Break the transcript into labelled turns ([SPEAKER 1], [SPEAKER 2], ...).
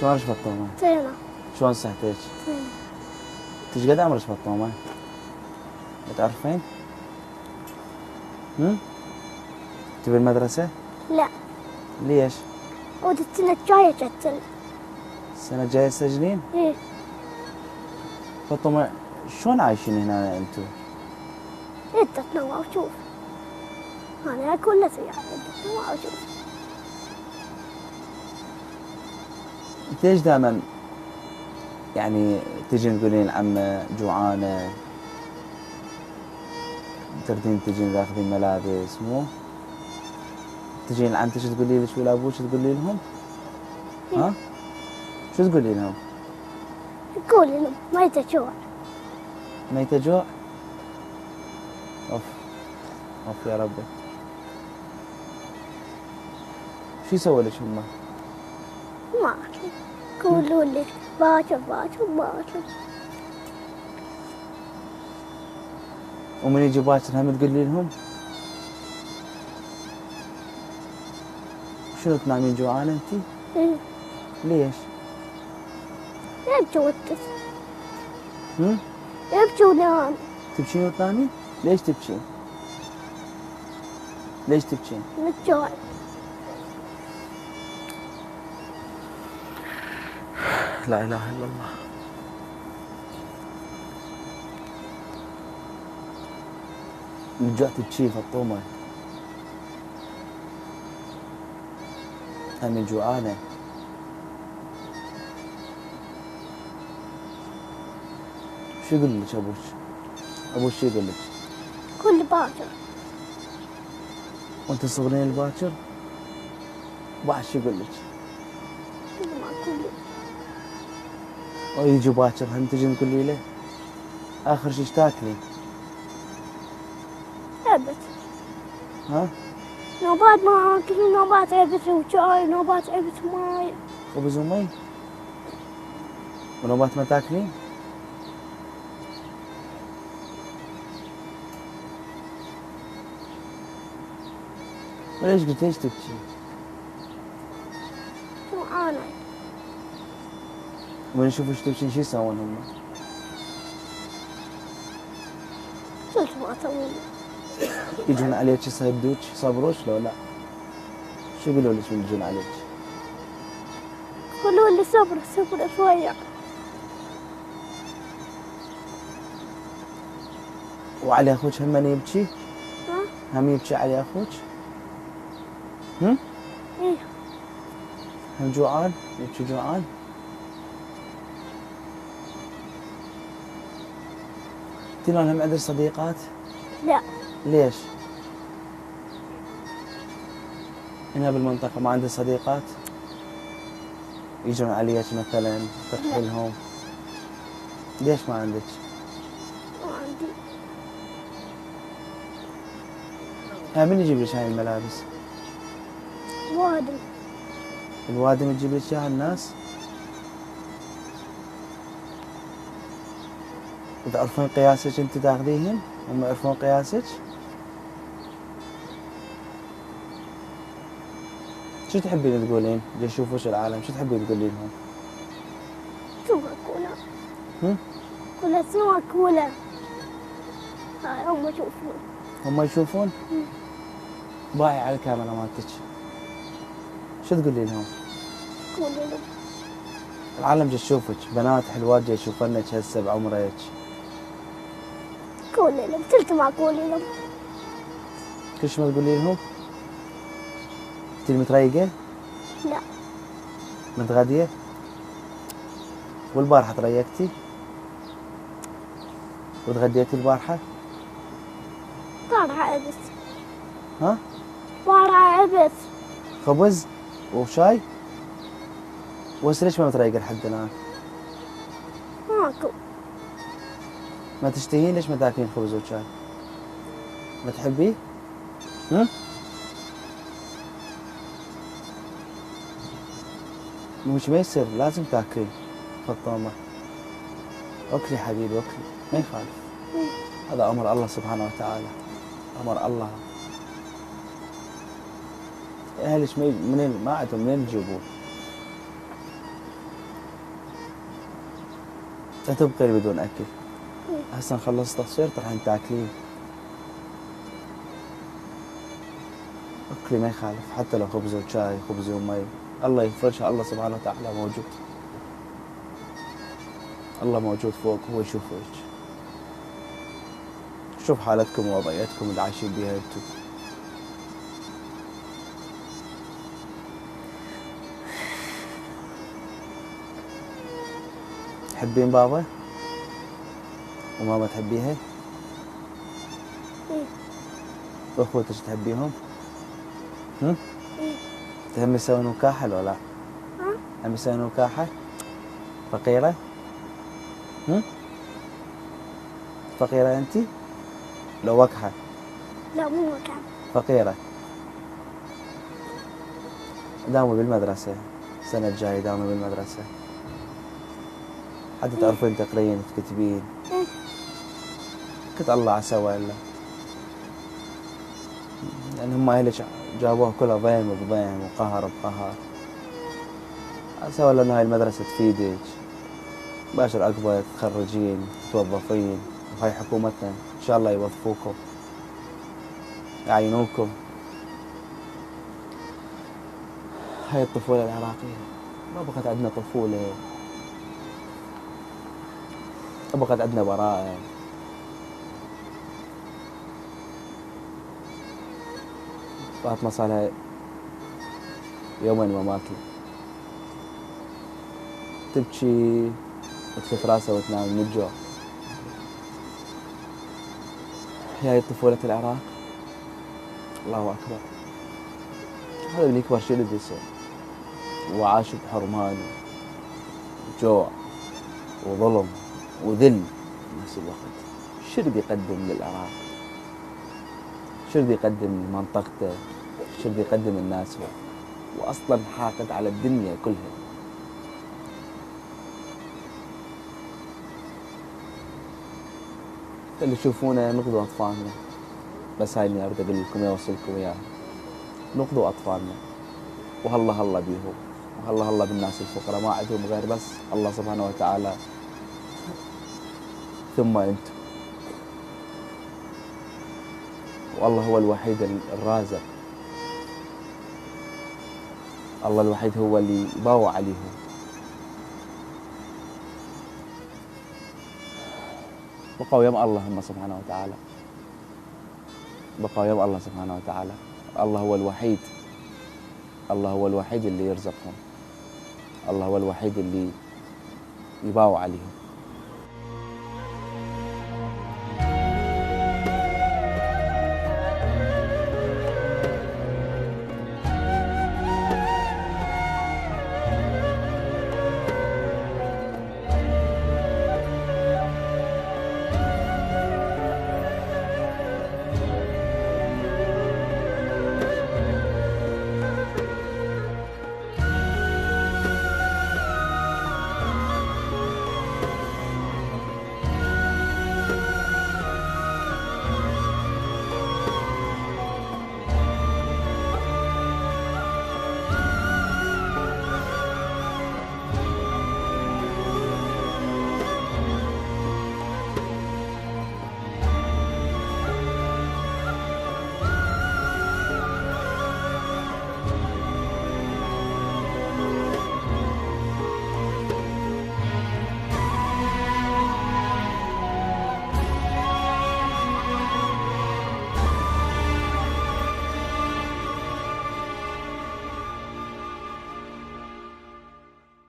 [SPEAKER 1] شلونك فطومة؟
[SPEAKER 2] زينة.
[SPEAKER 1] شلون صحتك؟
[SPEAKER 2] زينة.
[SPEAKER 1] انت ايش قد عمرك فطومة؟ تعرفين؟ انت بالمدرسة؟
[SPEAKER 2] لا.
[SPEAKER 1] ليش؟
[SPEAKER 2] ودي السنة الجاية جت.
[SPEAKER 1] السنة الجاية تسجلين؟
[SPEAKER 2] ايه.
[SPEAKER 1] فطومة شلون عايشين هنا انتو؟
[SPEAKER 2] انت تنوع وشوف. انا كل سيارة انت تنوع وشوف.
[SPEAKER 1] انت ليش دائما يعني تجين تقولين عمه جوعانة تردين تجين تاخذين ملابس مو؟ تجين لعمتك تقولي لك ولا ابوك تقولي لهم؟ ها؟ شو تقولي لهم؟
[SPEAKER 2] قول لهم ما يتجوع.
[SPEAKER 1] ميتة جوع؟ اوف اوف يا ربي. شو يسوي لك امه؟
[SPEAKER 2] ما أعرف. قولوا لي باكر باكر باكر.
[SPEAKER 1] ومن يجي باكر هم تقولي لهم؟ شنو تنامين جوعانة انتي؟
[SPEAKER 2] ايه.
[SPEAKER 1] ليش؟
[SPEAKER 2] يبكي وتس.
[SPEAKER 1] هم؟
[SPEAKER 2] يبكي ونام.
[SPEAKER 1] تبكين وتنامين؟ ليش تبكين؟ ليش تبكين؟
[SPEAKER 2] من الجوع.
[SPEAKER 1] لا اله الا الله. من جوع تبكي فطومة. هم جوعانة. شو يقول لك ابوك؟ ابوك شو يقول لك؟
[SPEAKER 2] كل باكر.
[SPEAKER 1] وانت صغرين الباكر؟ بعد شو يقول لك؟
[SPEAKER 2] ما أقول لي.
[SPEAKER 1] ويجي باكر هم تجي تقولي له؟ اخر شي ايش تاكلين؟
[SPEAKER 2] عبت.
[SPEAKER 1] ها؟
[SPEAKER 2] نوبات ما أكل. نوبات عبت وشاي. نوبات عبت ماي.
[SPEAKER 1] خبز ومي؟ ونوبات ما تاكلين؟ وليش قلت ليش تبكي؟
[SPEAKER 2] جوعانة.
[SPEAKER 1] ومن يشوفوش تبكين شو يسوون هم؟
[SPEAKER 2] قلت ما أسوي.
[SPEAKER 1] يجون عليك يصيدوك يصبروك لو لا؟ شو يقولوا لك من يجون عليك؟
[SPEAKER 2] قولوا لي صبر صبر شوية.
[SPEAKER 1] وعلي اخوك هم من يبكي؟
[SPEAKER 2] ها؟
[SPEAKER 1] هم يبكي علي اخوك؟ هم؟
[SPEAKER 2] ايه.
[SPEAKER 1] هم جوعان؟ يبكي جوعان؟ تنون هم عندك صديقات؟
[SPEAKER 2] لا.
[SPEAKER 1] ليش؟ هنا بالمنطقة ما عندك صديقات؟ يجون عليك مثلا تروحي لهم؟ ليش ما عندك؟
[SPEAKER 2] ما عندي.
[SPEAKER 1] ها من يجيب لك هاي الملابس؟
[SPEAKER 2] وادم.
[SPEAKER 1] الوادم تجيب لك اياها الناس؟ وتعرفون قياسك انت تاخذيهن؟ هم يعرفون قياسك؟ شو تحبين تقولين؟ جا يشوفوش العالم، شو تحبين تقولين لهم؟
[SPEAKER 2] سمك كولا.
[SPEAKER 1] هم؟
[SPEAKER 2] كولا سمك كولا. هاي هم يشوفون.
[SPEAKER 1] هم يشوفون؟ باعي على الكاميرا مالتك. شو تقولي لهم؟
[SPEAKER 2] قولوا لهم.
[SPEAKER 1] العالم جا يشوفك، بنات حلوات جا يشوفنك هسه بعمرك.
[SPEAKER 2] قولوا لهم. قلت ما قولوا لهم.
[SPEAKER 1] كل شي ما تقولي لهم؟ انت متريقة؟
[SPEAKER 2] لا.
[SPEAKER 1] متغادية؟ والبارحة تريقتي؟ وتغديتي البارحة؟
[SPEAKER 2] بارحة عبس.
[SPEAKER 1] ها؟
[SPEAKER 2] بارحة عبس.
[SPEAKER 1] خبز وشاي؟ وهسه ليش ما متريقة لحد الآن؟
[SPEAKER 2] ماكو.
[SPEAKER 1] ما تشتهين ليش ما تاكلين خبز وشاي؟ ما تحبيه؟ مش ما يصير لازم تاكلين فطومة. اكلي حبيبي اكلي ما يخالف. هذا امر الله سبحانه وتعالى. امر الله. اهلك منين ما عندهم منين يجيبون؟ لا تبقي بدون أكل.
[SPEAKER 2] إيه.
[SPEAKER 1] هسه نخلص تصوير راح تاكلين. أكلي ما يخالف، حتى لو خبز وشاي، خبز ومي، الله يفرجها، الله سبحانه وتعالى موجود. الله موجود فوق، هو يشوفك. شوف حالتكم ووضعيتكم اللي عايشين بيها انتم. تحبين بابا؟ وماما تحبيها؟
[SPEAKER 2] إيه.
[SPEAKER 1] واخوتك تحبيهم؟ هم؟
[SPEAKER 2] إيه.
[SPEAKER 1] تهم يسوون وكاحة ولا لا؟
[SPEAKER 2] ها؟
[SPEAKER 1] هم يسوون وكاحة؟ فقيرة؟ هم؟ فقيرة انتي؟ لو وكحة؟
[SPEAKER 2] لا مو مكان.
[SPEAKER 1] فقيرة. داومي بالمدرسة، السنة الجاية داومي بالمدرسة. حتى تعرفين تقرين تكتبين.
[SPEAKER 2] إيه.
[SPEAKER 1] كنت الله عسى ولا. لأن هم أهلك جابوها كلها ضيم بضيم وقهر بقهر. عسى ولا إن هاي المدرسة تفيدك. باشر عقبة تخرجين تتوظفين، وهاي حكومتنا إن شاء الله يوظفوكم يعينوكم. هاي الطفولة العراقية ما بقت عندنا طفولة، ما بقت عندنا براءة. فاطمة صار يومين ما ماكلة، تبكي وتلف راسها وتنام من الجوع. هاي طفولة العراق. الله أكبر. هذا اللي يكبر شنو بده يصير؟ وعاش بحرمان وجوع وظلم وذل بنفس الوقت. شنو بيقدم للعراق؟ شنو بيقدم لمنطقته؟ شنو بيقدم الناس؟ وأصلا حاقد على الدنيا كلها. اللي تشوفونه نقضوا أطفالنا، بس هاي اللي أريد أقول لكم أوصلكم إياها. نقضوا أطفالنا، وهلا هلا بيهم، وهلا هلا بالناس الفقراء ما عندهم غير بس الله سبحانه وتعالى ثم أنتم. والله هو الوحيد الرازق، الله الوحيد هو اللي باوع عليهم. بقوا يم الله هم سبحانه وتعالى، بقوا يم الله سبحانه وتعالى. الله هو الوحيد، الله هو الوحيد اللي يرزقهم، الله هو الوحيد اللي يباوع عليهم.